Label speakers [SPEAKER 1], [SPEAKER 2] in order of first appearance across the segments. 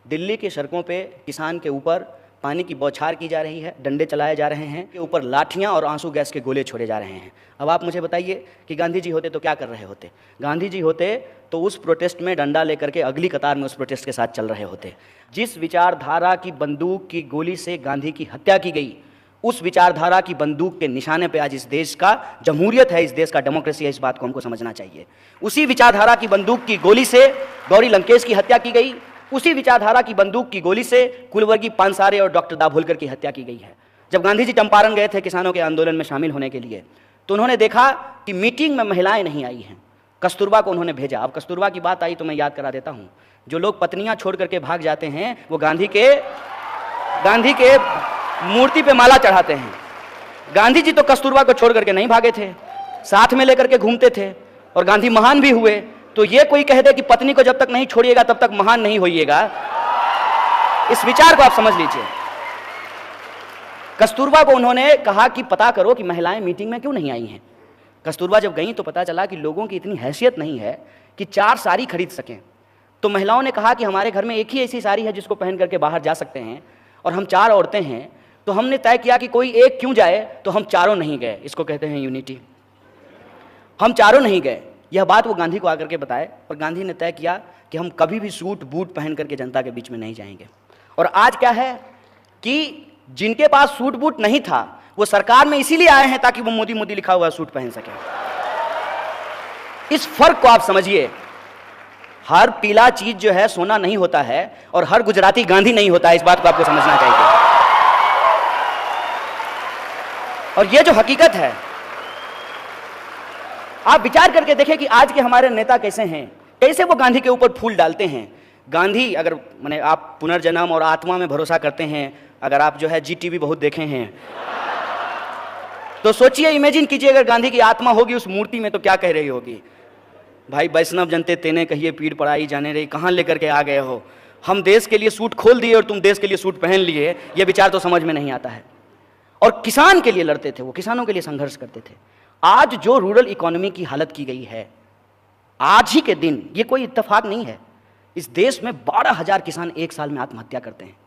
[SPEAKER 1] दिल्ली की सड़कों पे किसान के ऊपर पानी की बौछार की जा रही है, डंडे चलाए जा रहे हैं, के ऊपर लाठियां और आंसू गैस के गोले छोड़े जा रहे हैं। अब आप मुझे बताइए कि गांधी जी होते तो क्या कर रहे होते? गांधी जी होते तो उस प्रोटेस्ट में डंडा लेकर के अगली कतार में उस प्रोटेस्ट के साथ चल रहे होते। जिस विचारधारा की बंदूक की गोली से गांधी की हत्या की गई, उस विचारधारा की बंदूक के निशाने पे आज इस देश का जमहूरियत है, इस देश का डेमोक्रेसी है। इस बात को हमको समझना चाहिए। उसी विचारधारा की बंदूक की गोली से गौरी लंकेश की हत्या की गई, उसी विचारधारा की बंदूक की गोली से कुलवर्गी पानसारे और डॉक्टर दाभोलकर की हत्या की गई है। जब गांधी जी चंपारण गए थे किसानों के आंदोलन में शामिल होने के लिए, तो उन्होंने देखा कि मीटिंग में महिलाएं नहीं आई हैं। कस्तूरबा को उन्होंने भेजा। अब कस्तूरबा की बात आई तो मैं याद करा देता हूं। जो लोग पत्नियां छोड़ करके भाग जाते हैं वो गांधी के मूर्ति पे माला चढ़ाते हैं। गांधी जी तो कस्तूरबा को छोड़ करके नहीं भागे थे, साथ में लेकर के घूमते थे और गांधी महान भी हुए। तो ये कोई कह दे कि पत्नी को जब तक नहीं छोड़िएगा तब तक महान नहीं होइएगा, इस विचार को आप समझ लीजिए। कस्तूरबा को उन्होंने कहा कि पता करो कि महिलाएं मीटिंग में क्यों नहीं आई हैं। कस्तूरबा जब गई तो पता चला कि लोगों की इतनी हैसियत नहीं है कि 4 साड़ी खरीद सकें। तो महिलाओं ने कहा कि हमारे घर में एक ही ऐसी साड़ी है जिसको पहन करके बाहर जा सकते हैं और हम 4 औरतें हैं, तो हमने तय किया कि कोई एक क्यों जाए, तो हम चारों नहीं गए। इसको कहते हैं यूनिटी। हम चारों नहीं गए। यह बात वो गांधी को आकर के बताए और गांधी ने तय किया कि हम कभी भी सूट बूट पहन करके जनता के बीच में नहीं जाएंगे। और आज क्या है कि जिनके पास सूट बूट नहीं था वो सरकार में इसीलिए आए हैं ताकि वो मोदी मोदी लिखा हुआ सूट पहन सके। इस फर्क को आप समझिए। हर पीला चीज जो है सोना नहीं होता है और हर गुजराती गांधी नहीं होता है। इस बात को आपको समझना चाहिए। और ये जो हकीकत है, आप विचार करके देखें कि आज के हमारे नेता कैसे हैं, कैसे वो गांधी के ऊपर फूल डालते हैं। गांधी अगर माने आप पुनर्जन्म और आत्मा में भरोसा करते हैं, अगर आप जो है GTV बहुत देखे हैं, तो सोचिए, इमेजिन कीजिए अगर गांधी की आत्मा होगी उस मूर्ति में तो क्या कह रही होगी? भाई वैष्णव जनते तेने कहिए पीड़ पड़ाई जाने रही, कहां लेकर के आ गए हो? हम देश के लिए सूट खोल दिए और तुम देश के लिए सूट पहन लिए। ये विचार तो समझ में नहीं आता है। और किसान के लिए लड़ते थे, वो किसानों के लिए संघर्ष करते थे। आज जो रूरल इकोनॉमी की हालत की गई है, आज ही के दिन, ये कोई इत्तेफाक नहीं है, इस देश में 12,000 किसान एक साल में आत्महत्या करते हैं।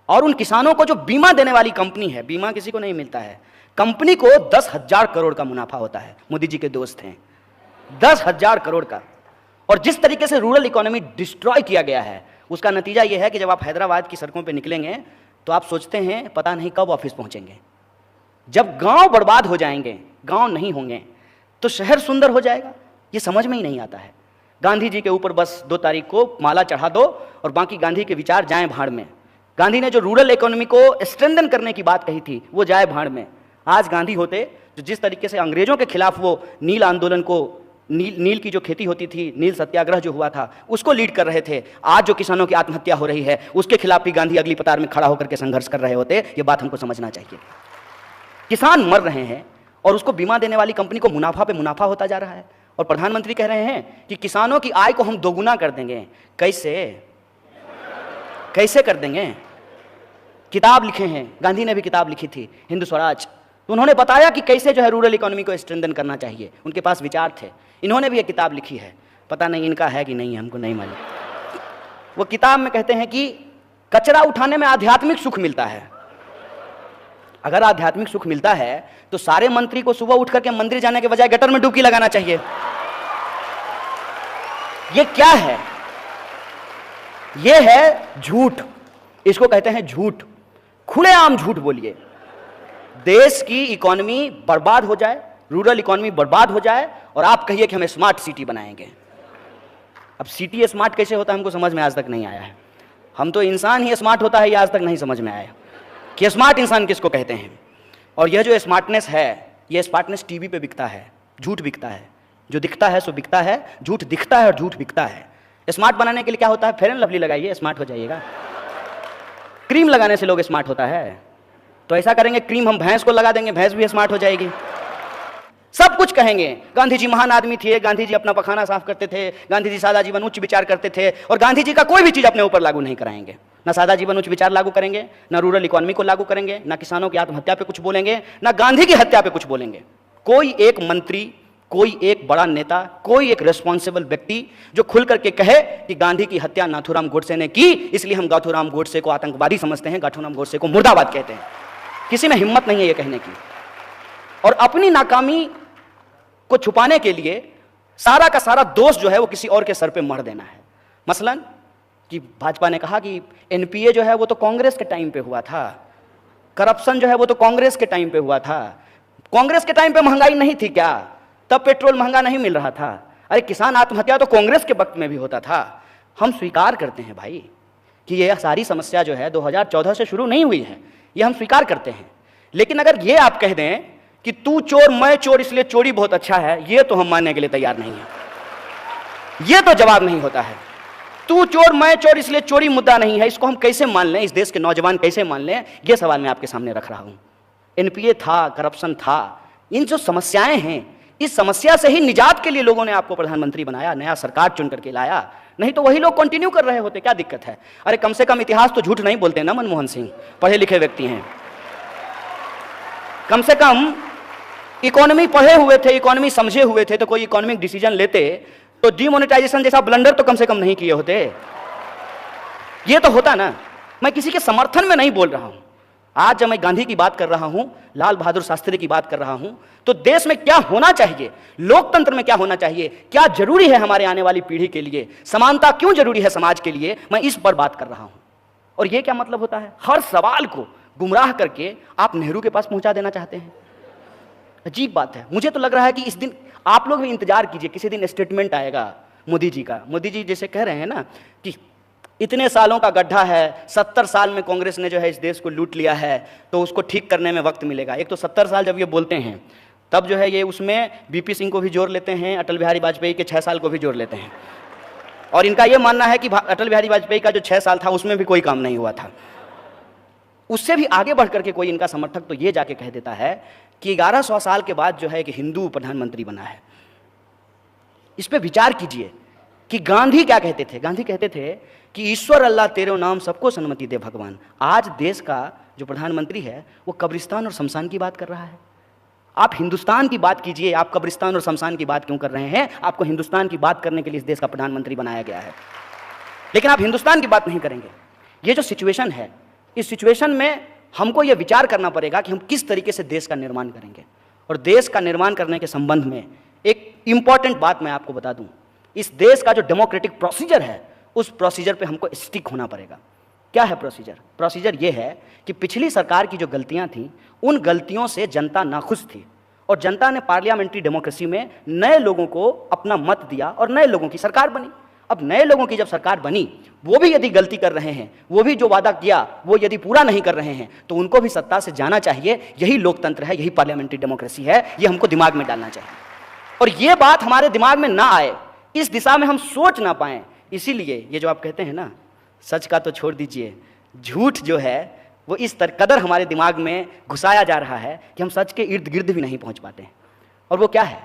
[SPEAKER 1] और उन किसानों को जो बीमा देने वाली कंपनी है, बीमा किसी को नहीं मिलता है, कंपनी को 10,000 करोड़ का मुनाफा होता है। मोदी जी के दोस्त हैं, 10,000 करोड़ का। और जिस तरीके से रूरल इकोनॉमी डिस्ट्रॉय किया गया है, उसका नतीजा यह है कि जब आप हैदराबाद की सड़कों पर निकलेंगे तो आप सोचते हैं पता नहीं कब ऑफिस पहुंचेंगे। जब गांव बर्बाद हो जाएंगे, गांव नहीं होंगे, तो शहर सुंदर हो जाएगा। ये समझ में ही नहीं आता है। गांधी जी के ऊपर बस 2 तारीख को माला चढ़ा दो और बाकी गांधी के विचार जाएं भाड़ में। गांधी ने जो रूरल इकोनॉमी को स्ट्रेंथन करने की बात कही थी वो जाए भाड़ में। आज गांधी होते जो जिस तरीके से अंग्रेजों के खिलाफ वो नील आंदोलन को, नील की जो खेती होती थी, नील सत्याग्रह जो हुआ था, उसको लीड कर रहे थे, आज जो किसानों की आत्महत्या हो रही है उसके खिलाफ भी गांधी अगली कतार में खड़ा होकर के संघर्ष कर रहे होते। ये बात हमको समझना चाहिए। किसान मर रहे हैं और उसको बीमा देने वाली कंपनी को मुनाफा पे मुनाफा होता जा रहा है। और प्रधानमंत्री कह रहे हैं कि किसानों की आय को हम दोगुना कर देंगे। कैसे कर देंगे? किताब लिखे हैं, गांधी ने भी किताब लिखी थी हिंदू स्वराज, तो उन्होंने बताया कि कैसे जो है रूरल इकोनॉमी को स्ट्रेंथन करना चाहिए। उनके पास विचार थे। इन्होंने भी एक किताब लिखी है, पता नहीं इनका है कि नहीं है, हमको नहीं मालूम। वो किताब में कहते हैं कि कचरा उठाने में आध्यात्मिक सुख मिलता है। अगर आध्यात्मिक सुख मिलता है तो सारे मंत्री को सुबह उठ करके मंदिर जाने के बजाय गटर में डुबकी लगाना चाहिए। ये क्या है? ये है झूठ। इसको कहते हैं झूठ। खुलेआम झूठ बोलिए। देश की इकोनॉमी बर्बाद हो जाए, रूरल इकोनॉमी बर्बाद हो जाए और आप कहिए कि हम स्मार्ट सिटी बनाएंगे। अब सिटी स्मार्ट कैसे होता है हमको समझ में आज तक नहीं आया है। हम तो इंसान ही स्मार्ट होता है, ये आज तक नहीं समझ में आया कि स्मार्ट इंसान किसको कहते हैं। और यह जो स्मार्टनेस है, यह स्मार्टनेस टीवी पे बिकता है, झूठ बिकता है। जो दिखता है सो बिकता है, झूठ दिखता है और झूठ बिकता है। स्मार्ट बनाने के लिए क्या होता है? फेयर एंड लवली लगाइए, स्मार्ट हो जाइएगा। क्रीम लगाने से लोग स्मार्ट होता है, तो ऐसा करेंगे क्रीम हम भैंस को लगा देंगे, भैंस भी स्मार्ट हो जाएगी। सब कुछ कहेंगे गांधी जी महान आदमी थे, गांधी जी अपना पखाना साफ करते थे, गांधी जी सादा जीवन उच्च विचार करते थे, और गांधी जी का कोई भी चीज अपने ऊपर लागू नहीं कराएंगे। ना सादा जीवन उच्च विचार लागू करेंगे, ना रूरल इकोनॉमी को लागू करेंगे, ना किसानों की आत्महत्या पे कुछ बोलेंगे, ना गांधी की हत्या पे कुछ बोलेंगे। कोई एक मंत्री, कोई एक बड़ा नेता, कोई एक रेस्पॉन्सिबल व्यक्ति जो खुल करके कहे कि गांधी की हत्या नाथूराम गोडसे ने की, इसलिए हम नाथूराम गोडसे को आतंकवादी समझते हैं, नाथूराम गोडसे को मुर्दाबाद कहते हैं। किसी में हिम्मत नहीं है ये कहने की। और अपनी नाकामी को छुपाने के लिए सारा का सारा दोष जो है वो किसी और के सर पे मढ़ देना है। मसलन कि भाजपा ने कहा कि एनपीए जो है वो तो कांग्रेस के टाइम पे हुआ था, करप्शन जो है वो तो कांग्रेस के टाइम पे हुआ था। कांग्रेस के टाइम पे महंगाई नहीं थी क्या? तब पेट्रोल महंगा नहीं मिल रहा था। अरे किसान आत्महत्या तो कांग्रेस के वक्त में भी होता था। हम स्वीकार करते हैं भाई कि यह सारी समस्या जो है 2014 से शुरू नहीं हुई है, ये हम स्वीकार करते हैं। लेकिन अगर ये आप कह दें कि तू चोर मैं चोर इसलिए चोरी बहुत अच्छा है, ये तो हम मानने के लिए तैयार नहीं है। ये तो जवाब नहीं होता है। तू चोर मैं चोर इसलिए चोरी मुद्दा नहीं है, इसको हम कैसे मान लें? इस देश के नौजवान कैसे मान लें? ये सवाल मैं आपके सामने रख रहा हूं। एनपीए था, करप्शन था, इन जो समस्याएं हैं, इस समस्या से ही निजात के लिए लोगों ने आपको प्रधानमंत्री बनाया, नया सरकार चुन करके लाया। नहीं तो वही लोग कंटिन्यू कर रहे होते, क्या दिक्कत है? अरे कम से कम इतिहास तो झूठ नहीं बोलते ना मनमोहन सिंह, पढ़े लिखे व्यक्ति हैं। कम से कम इकोनॉमी पढ़े हुए थे, इकोनॉमी समझे हुए थे, तो कोई इकोनॉमिक डिसीजन लेते तो डीमोनेटाइजेशन जैसा ब्लंडर तो कम से कम नहीं किए होते। ये तो होता ना। मैं किसी के समर्थन में नहीं बोल रहा हूं। आज जब मैं गांधी की बात कर रहा हूं, लाल बहादुर शास्त्री की बात कर रहा हूं, तो देश में क्या होना चाहिए, लोकतंत्र में क्या होना चाहिए, क्या जरूरी है हमारे आने वाली पीढ़ी के लिए, समानता क्यों जरूरी है समाज के लिए, मैं इस पर बात कर रहा हूं। और ये क्या मतलब होता है? हर सवाल को गुमराह करके आप नेहरू के पास पहुंचा देना चाहते हैं। अजीब बात है। मुझे तो लग रहा है कि इस दिन आप लोग भी इंतजार कीजिए, किसी दिन स्टेटमेंट आएगा मोदी जी का। मोदी जी जैसे कह रहे हैं ना कि इतने सालों का गड्ढा है, 70 साल में कांग्रेस ने जो है इस देश को लूट लिया है, तो उसको ठीक करने में वक्त मिलेगा। एक तो 70 साल जब ये बोलते हैं तब जो है ये उसमें बीपी सिंह को भी जोड़ लेते हैं, अटल बिहारी वाजपेयी के 6 साल को भी जोड़ लेते हैं। और इनका ये मानना है कि अटल बिहारी वाजपेयी का जो 6 साल था उसमें भी कोई काम नहीं हुआ था। उससे भी आगे बढ़ करके कोई इनका समर्थक तो ये जाके कह देता है कि 1100 साल के बाद जो है कि हिंदू प्रधानमंत्री बना है। इस पे विचार कीजिए कि गांधी क्या कहते थे। गांधी कहते थे कि ईश्वर अल्लाह तेरे नाम सबको सन्मति दे भगवान। आज देश का जो प्रधानमंत्री है वो कब्रिस्तान और शमशान की बात कर रहा है। आप हिंदुस्तान की बात कीजिए, आप कब्रिस्तान और शमशान की बात क्यों कर रहे हैं? आपको हिंदुस्तान की बात करने के लिए इस देश का प्रधानमंत्री बनाया गया है, लेकिन आप हिंदुस्तान की बात नहीं करेंगे। ये जो सिचुएशन है, इस सिचुएशन में हमको ये विचार करना पड़ेगा कि हम किस तरीके से देश का निर्माण करेंगे। और देश का निर्माण करने के संबंध में एक इंपॉर्टेंट बात मैं आपको बता दूं, इस देश का जो डेमोक्रेटिक प्रोसीजर है उस प्रोसीजर पे हमको स्टिक होना पड़ेगा। क्या है प्रोसीजर? प्रोसीजर ये है कि पिछली सरकार की जो गलतियां थी उन गलतियों से जनता नाखुश थी और जनता ने पार्लियामेंट्री डेमोक्रेसी में नए लोगों को अपना मत दिया और नए लोगों की सरकार बनी। अब नए लोगों की जब सरकार बनी, वो भी यदि गलती कर रहे हैं, वो भी जो वादा किया वो यदि पूरा नहीं कर रहे हैं, तो उनको भी सत्ता से जाना चाहिए। यही लोकतंत्र है, यही पार्लियामेंट्री डेमोक्रेसी है। ये हमको दिमाग में डालना चाहिए। और ये बात हमारे दिमाग में ना आए, इस दिशा में हम सोच ना पाएं, इसीलिए ये जो आप कहते हैं ना, सच का तो छोड़ दीजिए, झूठ जो है वो इस कदर हमारे दिमाग में घुसाया जा रहा है कि हम सच के इर्द गिर्द भी नहीं पहुंच पाते हैं। और वो क्या है?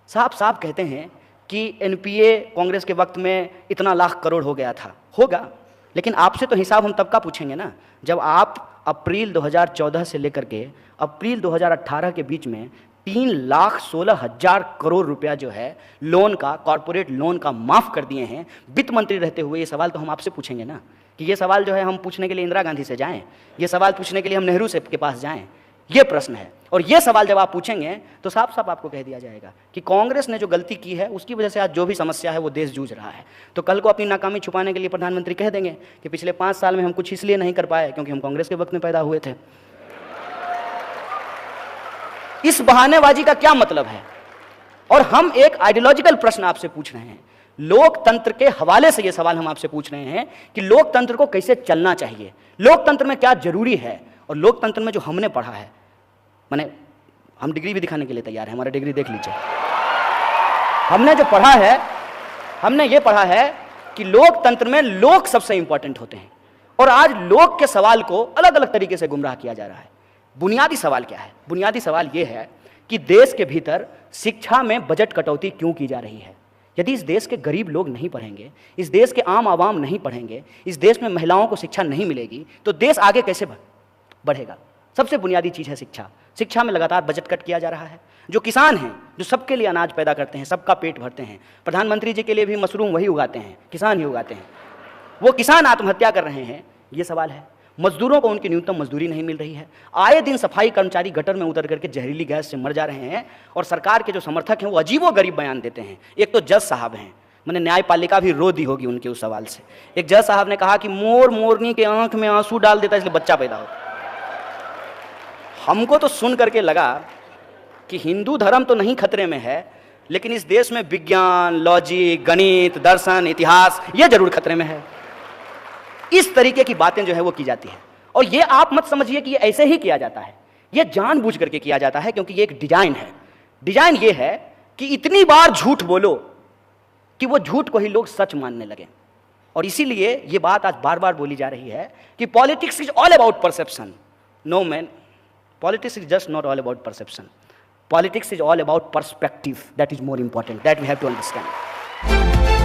[SPEAKER 1] साफ साफ कहते हैं कि एनपीए कांग्रेस के वक्त में इतना लाख करोड़ हो गया था। होगा, लेकिन आपसे तो हिसाब हम तब का पूछेंगे ना जब आप अप्रैल 2014 से लेकर के अप्रैल 2018 के बीच में 3,16,000 करोड़ रुपया जो है लोन का, कॉर्पोरेट लोन का माफ़ कर दिए हैं वित्त मंत्री रहते हुए। ये सवाल तो हम आपसे पूछेंगे ना कि ये सवाल जो है हम पूछने के लिए इंदिरा गांधी से जाएं, ये सवाल पूछने के लिए हम नेहरू से के पास जाएं। ये प्रश्न है। और ये सवाल जब आप पूछेंगे तो साफ साफ आपको कह दिया जाएगा कि कांग्रेस ने जो गलती की है उसकी वजह से आज जो भी समस्या है वो देश जूझ रहा है। तो कल को अपनी नाकामी छुपाने के लिए प्रधानमंत्री कह देंगे कि पिछले 5 साल में हम कुछ इसलिए नहीं कर पाए क्योंकि हम कांग्रेस के वक्त में पैदा हुए थे। इस बहानेबाजी का क्या मतलब है? और हम एक आइडियोलॉजिकल प्रश्न आपसे पूछ रहे हैं, लोकतंत्र के हवाले से ये सवाल हम आपसे पूछ रहे हैं कि लोकतंत्र को कैसे चलना चाहिए, लोकतंत्र में क्या जरूरी है। और लोकतंत्र में जो हमने पढ़ा है, माने हम डिग्री भी दिखाने के लिए तैयार हैं, हमारा डिग्री देख लीजिए। हमने जो पढ़ा है, हमने ये पढ़ा है कि लोकतंत्र में लोग सबसे इंपॉर्टेंट होते हैं। और आज लोग के सवाल को अलग अलग तरीके से गुमराह किया जा रहा है। बुनियादी सवाल क्या है? बुनियादी सवाल यह है कि देश के भीतर शिक्षा में बजट कटौती क्यों की जा रही है। यदि इस देश के गरीब लोग नहीं पढ़ेंगे, इस देश के आम आवाम नहीं पढ़ेंगे, इस देश में महिलाओं को शिक्षा नहीं मिलेगी, तो देश आगे कैसे बढ़ेगा? सबसे बुनियादी चीज़ है शिक्षा। शिक्षा में लगातार बजट कट किया जा रहा है। जो किसान हैं जो सबके लिए अनाज पैदा करते हैं, सबका पेट भरते हैं। प्रधानमंत्री जी के लिए भी मशरूम वही उगाते हैं, किसान ही उगाते हैं। वो किसान आत्महत्या कर रहे हैं, ये सवाल है। मजदूरों को उनकी न्यूनतम मजदूरी नहीं मिल रही है। आए दिन सफाई कर्मचारी गटर में उतर करके जहरीली गैस से मर जा रहे हैं, और सरकार के जो समर्थक हैं वो अजीबोगरीब बयान देते हैं। एक तो जज साहब हैं, मैंने न्यायपालिका भी रो दी होगी उनके उस सवाल से। एक जज साहब ने कहा कि मोर मोरनी के आंख में आंसू डाल देता इसलिए बच्चा पैदा होता। हमको तो सुन करके लगा कि हिंदू धर्म तो नहीं खतरे में है, लेकिन इस देश में विज्ञान, लॉजिक, गणित, दर्शन, इतिहास ये जरूर खतरे में है। इस तरीके की बातें जो है वो की जाती है। और ये आप मत समझिए कि ये ऐसे ही किया जाता है, ये जानबूझ करके किया जाता है, क्योंकि ये एक डिजाइन है। डिजाइन ये है कि इतनी बार झूठ बोलो कि वो झूठ को ही लोग सच मानने लगे। और इसीलिए ये बात आज बार बार बोली जा रही है कि politics is all about perception. No man, politics is just not all about perception. Politics is all about perspective. That is more important. That we have to understand.